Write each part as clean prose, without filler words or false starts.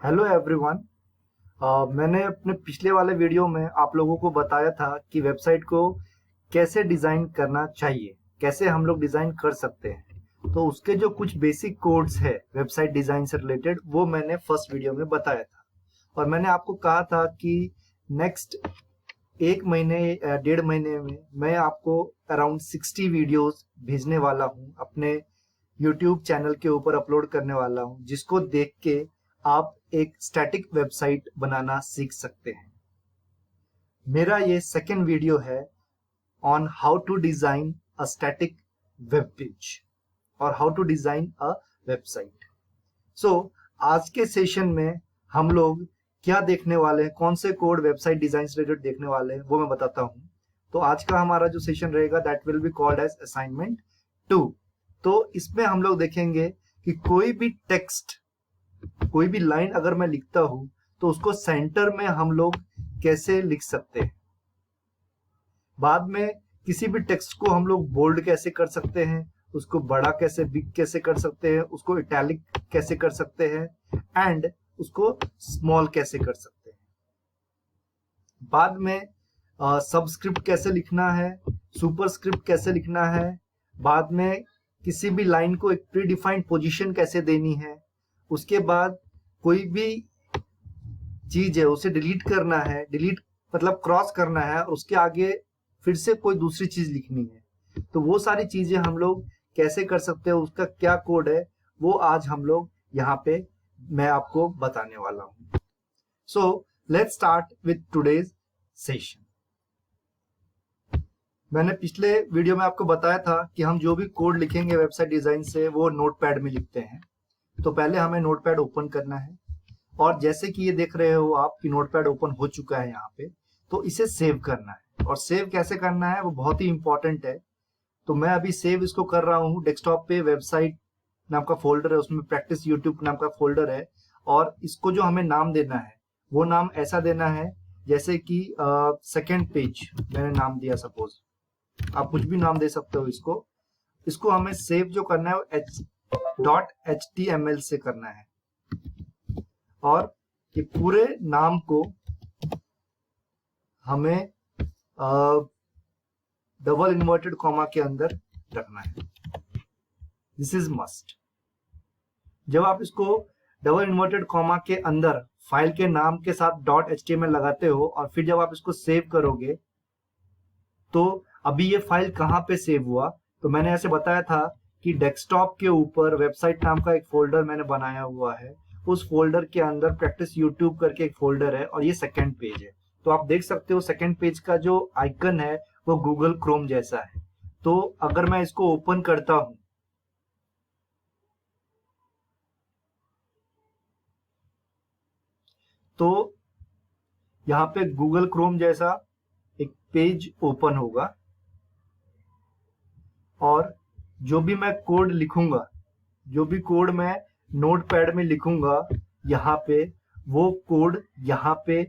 Hello everyone. मैंने अपने पिछले वाले वीडियो में आप लोगों को बताया था कि वेबसाइट को कैसे डिज़ाइन करना चाहिए, कैसे हम लोग डिज़ाइन कर सकते हैं। तो उसके जो कुछ बेसिक कोड्स है वेबसाइट डिज़ाइन से रिलेटेड वो मैंने फर्स्ट वीडियो में बताया था। और मैंने आपको कहा था कि नेक्स्ट एक महीने या 1.5 महीने में मैं आपको अराउंड 60 वीडियोस भेजने वाला हूँ, अपने यूट्यूब चैनल के ऊपर अपलोड करने वाला हूँ, जिसको देख के आप एक स्टैटिक वेबसाइट बनाना सीख सकते हैं। मेरा ये सेकेंड वीडियो है on how to design a static web page और how to design a website. So आज के सेशन में हम लोग क्या देखने वाले हैं, कौन से कोड वेबसाइट डिजाइन से रिलेटेड देखने वाले हैं वो मैं बताता हूँ। तो आज का हमारा जो सेशन रहेगा that will be called as assignment 2। तो इसमें हम लोग देखेंगे कि कोई भी लाइन अगर मैं लिखता हूं तो उसको सेंटर में हम लोग कैसे लिख सकते हैं। बाद में किसी भी टेक्स्ट को हम लोग बोल्ड कैसे कर सकते हैं, उसको बड़ा कैसे बिग कैसे कर सकते हैं, उसको इटैलिक कैसे कर सकते हैं एंड उसको स्मॉल कैसे कर सकते हैं। बाद में सबस्क्रिप्ट कैसे लिखना है, सुपरस्क्रिप्ट कैसे लिखना है। बाद में किसी भी लाइन को एक प्री डिफाइंड पोजीशन कैसे देनी है। उसके बाद कोई भी चीज है उसे डिलीट करना है, डिलीट मतलब क्रॉस करना है और उसके आगे फिर से कोई दूसरी चीज लिखनी है। तो वो सारी चीजें हम लोग कैसे कर सकते हैं, उसका क्या कोड है, वो आज हम लोग यहाँ पे मैं आपको बताने वाला हूँ। So let's start with today's session. मैंने पिछले वीडियो में आपको बताया था कि हम जो भी कोड लिखेंगे वेबसाइट डिजाइन से वो नोटपैड में लिखते हैं। तो पहले हमें नोटपैड ओपन करना है और जैसे कि ये देख रहे हो आप कि नोटपैड ओपन हो चुका है यहाँ पे। तो इसे सेव करना है और सेव कैसे करना है वो बहुत ही इंपॉर्टेंट है। तो मैं अभी सेव इसको कर रहा हूँ डेस्कटॉप पे। वेबसाइट नाम का फोल्डर है, उसमें प्रैक्टिस यूट्यूब नाम का फोल्डर है और इसको जो हमें नाम देना है वो नाम ऐसा देना है जैसे कि सेकेंड पेज मैंने नाम दिया। सपोज आप कुछ भी नाम दे सकते हो इसको। इसको हमें सेव जो करना है .html से करना है और ये पूरे नाम को हमें डबल इन्वर्टेड कॉमा के अंदर रखना है। This is must. जब आप इसको डबल इन्वर्टेड कॉमा के अंदर फाइल के नाम के साथ .html लगाते हो और फिर जब आप इसको सेव करोगे तो अभी ये फाइल कहाँ पे सेव हुआ, तो मैंने ऐसे बताया था कि डेस्कटॉप के ऊपर वेबसाइट नाम का एक फोल्डर मैंने बनाया हुआ है। उस फोल्डर के अंदर प्रैक्टिस यूट्यूब करके एक फोल्डर है और ये सेकंड पेज है। तो आप देख सकते हो सेकंड पेज का जो आइकन है वो गूगल क्रोम जैसा है। तो अगर मैं इसको ओपन करता हूं तो यहाँ पे गूगल क्रोम जैसा एक पेज ओपन होगा और जो भी मैं कोड लिखूंगा, जो भी कोड मैं नोटपैड में लिखूंगा यहाँ पे, वो कोड यहाँ पे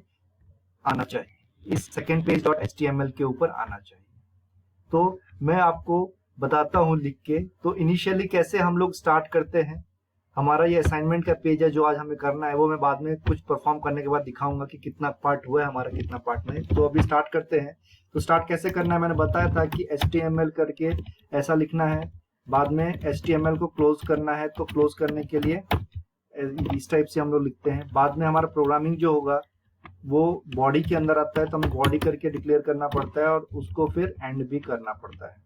आना चाहिए, इस सेकेंड पेज .html के ऊपर आना चाहिए। तो मैं आपको बताता हूँ लिख के। तो इनिशियली कैसे हम लोग स्टार्ट करते हैं। हमारा ये असाइनमेंट का पेज है जो आज हमें करना है, वो मैं बाद में कुछ परफॉर्म करने के बाद दिखाऊंगा कि कितना पार्ट हुआ है हमारा, कितना पार्ट नहीं। तो अभी स्टार्ट करते हैं। तो स्टार्ट कैसे करना है मैंने बताया था कि HTML करके ऐसा लिखना है, बाद में HTML को क्लोज करना है। तो क्लोज करने के लिए इस टाइप से हम लोग लिखते हैं। बाद में हमारा प्रोग्रामिंग जो होगा वो बॉडी के अंदर आता है, तो हमें बॉडी करके डिक्लेयर करना पड़ता है और उसको फिर एंड भी करना पड़ता है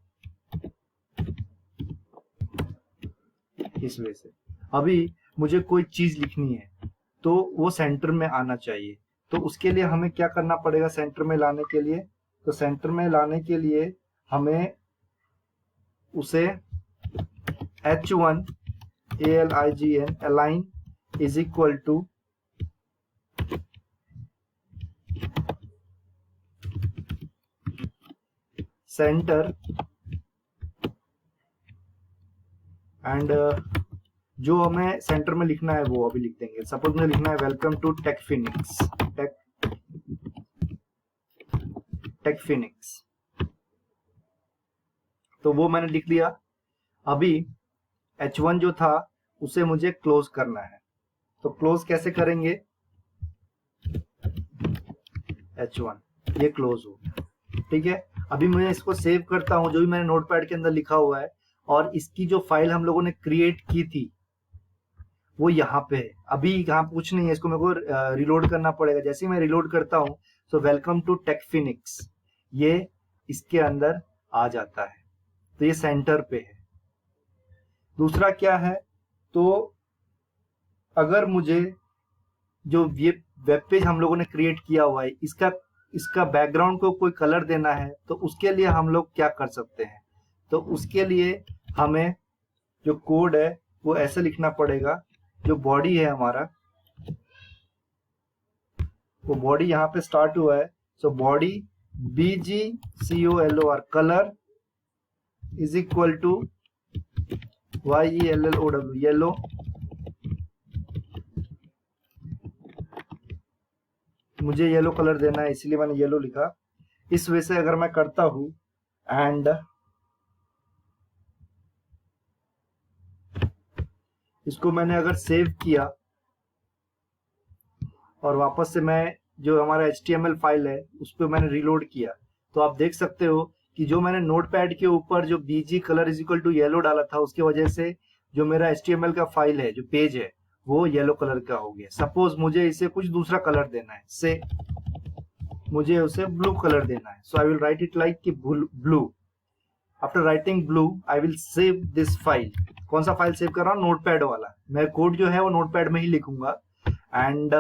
इस वजह से। अभी मुझे कोई चीज लिखनी है तो वो सेंटर में आना चाहिए। तो उसके लिए हमें क्या करना पड़ेगा सेंटर में लाने के लिए। तो सेंटर में लाने के लिए हमें उसे H1 ALIGN align is equal to centre and जो हमें सेंटर में लिखना है वो अभी लिख देंगे। सपोज में लिखना है वेलकम टू टेकफिनिक्स। तो वो मैंने लिख लिया। अभी H1 जो था उसे मुझे क्लोज करना है। तो क्लोज कैसे करेंगे, H1, ये क्लोज हो गया। ठीक है, अभी मैं इसको सेव करता हूं जो भी मैंने नोटपैड के अंदर लिखा हुआ है, और इसकी जो फाइल हम लोगों ने क्रिएट की थी वो यहाँ पे है। अभी यहाँ कुछ नहीं है, इसको मेरे को रिलोड करना पड़ेगा। जैसे ही मैं रिलोड करता हूँ, सो वेलकम टू टेकफिनिक्स, ये इसके अंदर आ जाता है। तो ये सेंटर पे है। दूसरा क्या है, तो अगर मुझे जो ये वेब पेज हम लोगों ने क्रिएट किया हुआ है, इसका बैकग्राउंड को कोई कलर देना है, तो उसके लिए हम लोग क्या कर सकते हैं, तो उसके लिए हमें जो कोड है वो ऐसे लिखना पड़ेगा। जो बॉडी है हमारा, वो बॉडी यहाँ पे स्टार्ट हुआ है, so body BGCOLOR colour is equal to YELLOW yellow, मुझे येलो कलर देना है इसलिए मैंने येलो लिखा। इस वजह से अगर मैं करता हूं एंड इसको मैंने अगर सेव किया और वापस से मैं जो हमारा HTML फाइल है उस पर मैंने रिलोड किया, तो आप देख सकते हो कि जो मैंने नोटपैड के ऊपर जो BG colour is equal to yellow डाला था, उसकी वजह से जो मेरा HTML का फाइल है, जो पेज है, वो येलो कलर का हो गया। सपोज मुझे इसे कुछ दूसरा कलर देना है, से मुझे उसे ब्लू कलर देना है, so I will write it like कि blue. After writing blue I will save this file. कौन सा फाइल सेव कर रहा हूँ, नोटपैड वाला। मैं कोड जो है वो नोटपैड में ही लिखूंगा एंड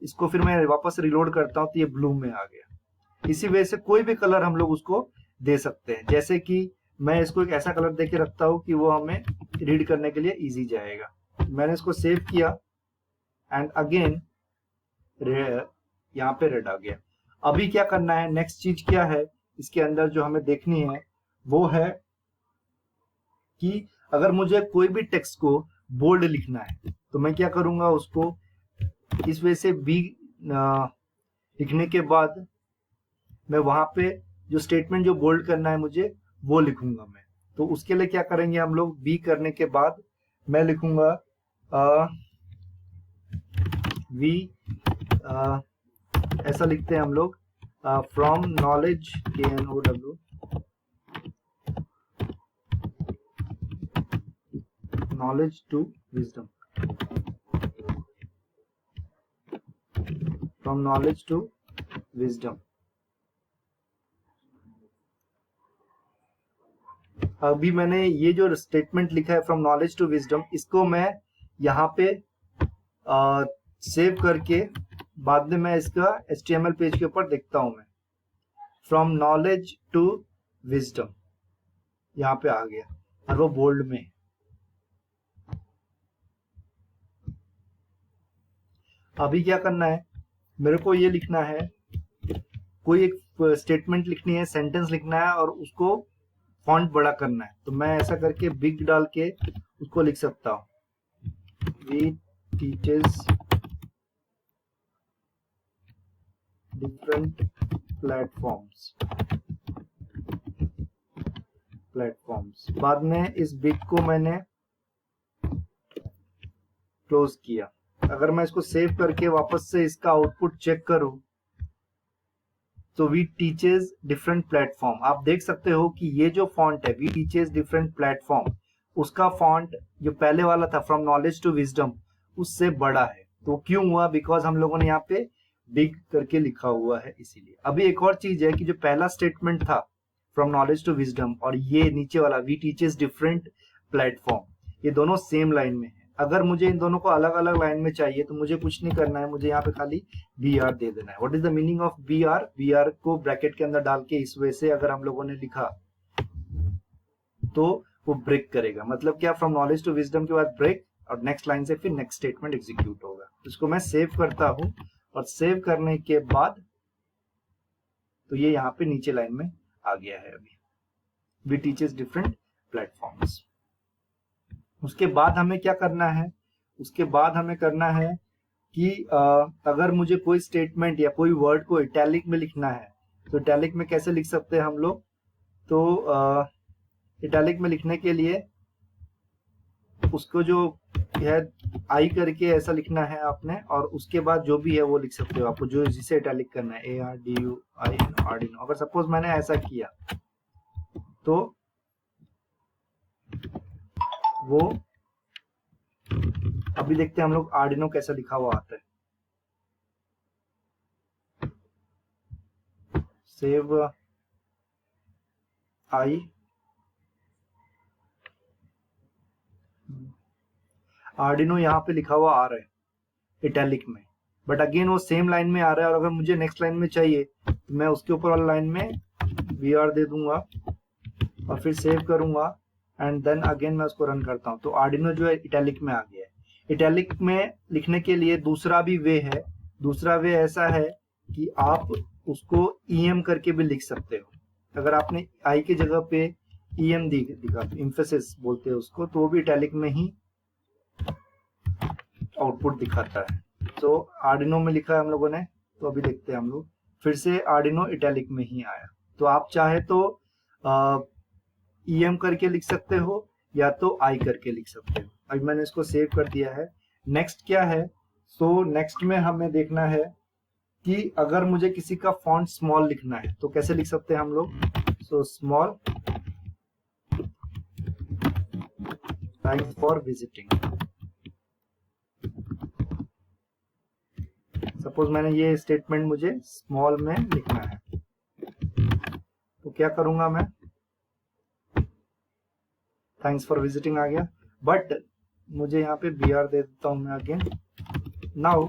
इसको फिर मैं वापस रिलोड करता हूँ तो ये ब्लू में आ गया। इसी वजह से कोई भी कलर हम लोग उसको दे सकते हैं। जैसे कि मैं इसको एक ऐसा कलर दे के रखता हूँ कि वो हमें रीड करने के लिए इजी जाएगा। मैंने इसको सेव किया एंड अगेन यहाँ पे रेड आ गया। अभी क्या करना है, नेक्स्ट चीज क्या है इसके अंदर जो हमें देखनी है, वो है कि अगर मुझे कोई भी टेक्स्ट को बोल्ड लिखना है तो मैं क्या करूंगा, उसको इस वजह से बी लिखने के बाद मैं वहां पे जो स्टेटमेंट जो बोल्ड करना है मुझे वो लिखूंगा मैं। तो उसके लिए क्या करेंगे हम लोग, बी करने के बाद मैं लिखूंगा वी ऐसा लिखते हैं हम लोग, from knowledge KNOW knowledge to wisdom, from knowledge to wisdom। अभी मैंने ये जो स्टेटमेंट लिखा है फ्रॉम नॉलेज टू विजडम, इसको मैं यहाँ पे सेव करके बाद में मैं इसका HTML पेज के ऊपर देखता हूं। मैं फ्रॉम नॉलेज टू विजडम यहाँ पे आ गया और वो बोल्ड में। अभी क्या करना है, मेरे को ये लिखना है, कोई एक स्टेटमेंट लिखनी है, सेंटेंस लिखना है और उसको फॉन्ट बड़ा करना है। तो मैं ऐसा करके बिग डाल के उसको लिख सकता हूं, वी टीचेस डिफरेंट प्लेटफॉर्म्स। बाद में इस बिग को मैंने क्लोज किया। अगर मैं इसको सेव करके वापस से इसका आउटपुट चेक करूं तो वी टीचेस डिफरेंट प्लेटफॉर्म, आप देख सकते हो कि ये जो फॉन्ट है वी टीचेस डिफरेंट प्लेटफॉर्म, उसका फॉन्ट जो पहले वाला था फ्रॉम नॉलेज टू विजडम उससे बड़ा है। तो क्यों हुआ, बिकॉज हम लोगों ने यहाँ पे बिग करके लिखा हुआ है इसीलिए। अभी एक और चीज है कि जो पहला स्टेटमेंट था फ्रॉम नॉलेज टू विजडम और ये नीचे वाला वी टीचेस डिफरेंट प्लेटफॉर्म, ये दोनों सेम लाइन में है। अगर मुझे इन दोनों को अलग अलग लाइन में चाहिए तो मुझे कुछ नहीं करना है, मुझे यहाँ पे खाली BR दे देना है। What is the meaning of BR को ब्रैकेट के अंदर डाल के इस वजह से अगर हम लोगों ने लिखा तो वो ब्रेक करेगा। मतलब क्या, फ्रॉम नॉलेज टू विजडम के बाद ब्रेक और नेक्स्ट लाइन से फिर नेक्स्ट स्टेटमेंट एग्जीक्यूट होगा। इसको मैं सेव करता हूं और सेव करने के बाद तो ये यहाँ पे नीचे लाइन में आ गया है। अभी वी टीचेस डिफरेंट प्लेटफॉर्म्स। उसके बाद हमें क्या करना है, उसके बाद हमें करना है कि अगर मुझे कोई स्टेटमेंट या कोई वर्ड को इटैलिक में लिखना है तो इटैलिक में कैसे लिख सकते हैं हम लोग, तो इटैलिक में लिखने के लिए उसको जो है आई करके ऐसा लिखना है आपने, और उसके बाद जो भी है वो लिख सकते हो आपको, जो जिसे इटैलिक करना है, ARDUINO आर्डिनो। अगर सपोज मैंने ऐसा किया तो वो, अभी देखते हैं हम लोग आर्डिनो कैसा लिखा हुआ आता है। सेव आई, आर्डिनो यहाँ पे लिखा हुआ आ रहा है इटैलिक में, बट अगेन वो सेम लाइन में आ रहा है। और अगर मुझे नेक्स्ट लाइन में चाहिए तो मैं उसके ऊपर वाला लाइन में BR दे दूंगा और फिर सेव करूंगा, एंड देन अगेन मैं उसको रन करता हूँ तो आर्डिनो जो है इटैलिक में आ गया है। इटैलिक में लिखने के लिए दूसरा भी वे है। दूसरा वे ऐसा है कि आप उसको EM करके भी लिख सकते हो। अगर आपने आई की जगह पे EM दिखा, इम्फेसिस बोलते हैं उसको, तो वो भी इटैलिक में ही आउटपुट दिखाता है। तो आर्डिनो में लिखा है हम लोगों ने, तो अभी देखते हैं हम लोग, फिर से आर्डिनो इटैलिक में ही आया। तो आप चाहे तो EM करके लिख सकते हो या तो आई करके लिख सकते हो। अभी मैंने इसको सेव कर दिया है। नेक्स्ट क्या है, सो नेक्स्ट में हमें देखना है कि अगर मुझे किसी का फॉन्ट स्मॉल लिखना है तो कैसे लिख सकते हैं हम लोग। So small, thanks for visiting. Suppose मैंने ये स्टेटमेंट मुझे स्मॉल में लिखना है तो क्या करूंगा मैं, थैंक्स फॉर विजिटिंग आ गया, बट मुझे यहाँ पे BR दे देता हूं मैं अगेन। नाउ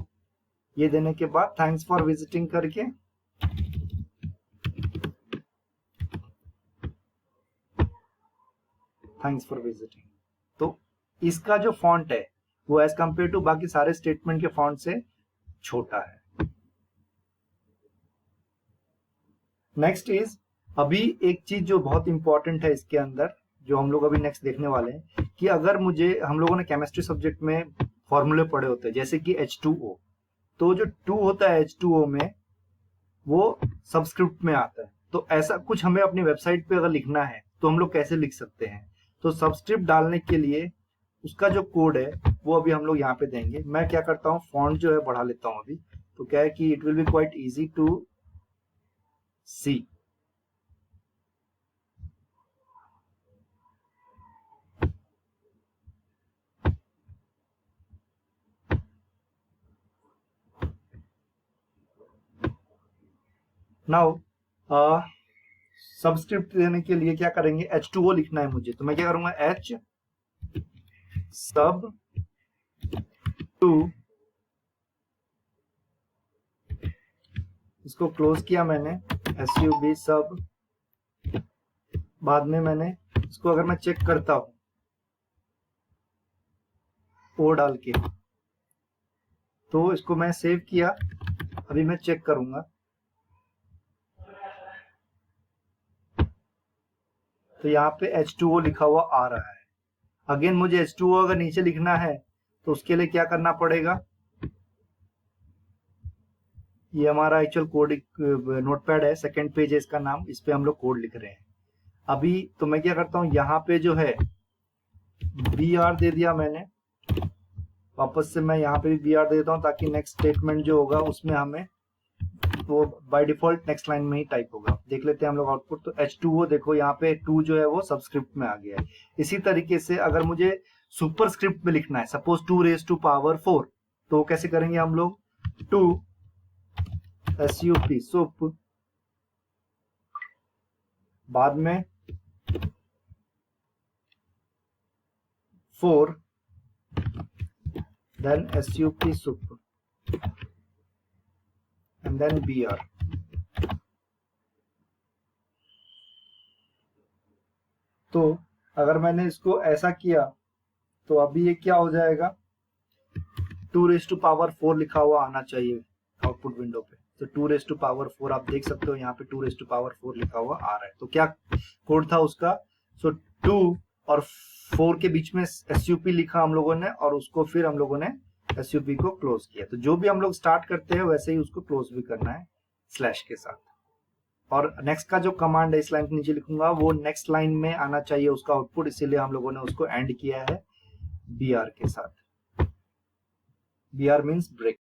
ये देने के बाद थैंक्स फॉर विजिटिंग करके थैंक्स फॉर विजिटिंग, तो इसका जो फॉन्ट है वो एज कंपेयर टू बाकी सारे स्टेटमेंट के फॉन्ट से छोटा है। नेक्स्ट इज, अभी एक चीज जो बहुत इंपॉर्टेंट है इसके अंदर, जो हम लोग अभी नेक्स्ट देखने वाले हैं, कि अगर मुझे, हम लोगों ने केमिस्ट्री सब्जेक्ट में फॉर्मूले पढ़े होते हैं जैसे कि H2O, तो जो 2 होता है H2O में वो सबस्क्रिप्ट में आता है। तो ऐसा कुछ हमें अपनी वेबसाइट पे अगर लिखना है तो हम लोग कैसे लिख सकते हैं। तो सबस्क्रिप्ट डालने के लिए उसका जो कोड है वो अभी हम लोग यहाँ पे देंगे। मैं क्या करता हूँ, फॉन्ट जो है बढ़ा लेता हूँ अभी, तो क्या है कि it will be quite easy to see. Now subscript देने के लिए क्या करेंगे, H2O लिखना है मुझे, तो मैं क्या करूंगा, H सब 2, इसको क्लोज किया मैंने, SUB सब, बाद में मैंने इसको अगर मैं चेक करता हूं O डाल के, तो इसको मैं सेव किया, अभी मैं चेक करूंगा तो यहाँ पे H2O लिखा हुआ आ रहा है। अगेन मुझे H2O अगर नीचे लिखना है तो उसके लिए क्या करना पड़ेगा, ये हमारा एक्चुअल कोड नोटपैड है, सेकंड पेज है इसका नाम, इस पे हम लोग कोड लिख रहे हैं अभी। तो मैं क्या करता हूँ, यहाँ पे जो है BR दे दिया मैंने, वापस से मैं यहाँ पे भी BR दे देता हूँ ताकि नेक्स्ट स्टेटमेंट जो होगा उसमें हमें वो बाय डिफॉल्ट नेक्स्ट लाइन में ही टाइप होगा। देख लेते हैं हम लोग आउटपुट। तो H2O देखो यहाँ पे 2 जो है वो सबस्क्रिप्ट में आ गया है। इसी तरीके से अगर मुझे सुपर स्क्रिप्ट में लिखना है, सपोज 2 रेज टू पावर 4, तो कैसे करेंगे हम लोग, 2 SUP सुप, बाद में 4, then SUP sup, and then BR। तो अगर मैंने इसको ऐसा किया तो अभी ये क्या हो जाएगा, 2 रेज टू पावर 4 लिखा हुआ आना चाहिए आउटपुट विंडो पे। तो 2 रेज टू पावर 4 आप देख सकते हो यहाँ पे 2 रेज टू पावर 4 लिखा हुआ आ रहा है। तो क्या कोड था उसका, सो 2 और 4 के बीच में SUP लिखा हम लोगों ने, और उसको फिर हम लोगों ने SUP को क्लोज किया। तो जो भी हम लोग स्टार्ट करते हैं वैसे ही उसको क्लोज भी करना है स्लैश के साथ। और नेक्स्ट का जो कमांड है इस लाइन के नीचे लिखूंगा, वो नेक्स्ट लाइन में आना चाहिए उसका आउटपुट, इसीलिए हम लोगों ने उसको एंड किया है बी आर के साथ। B R means break.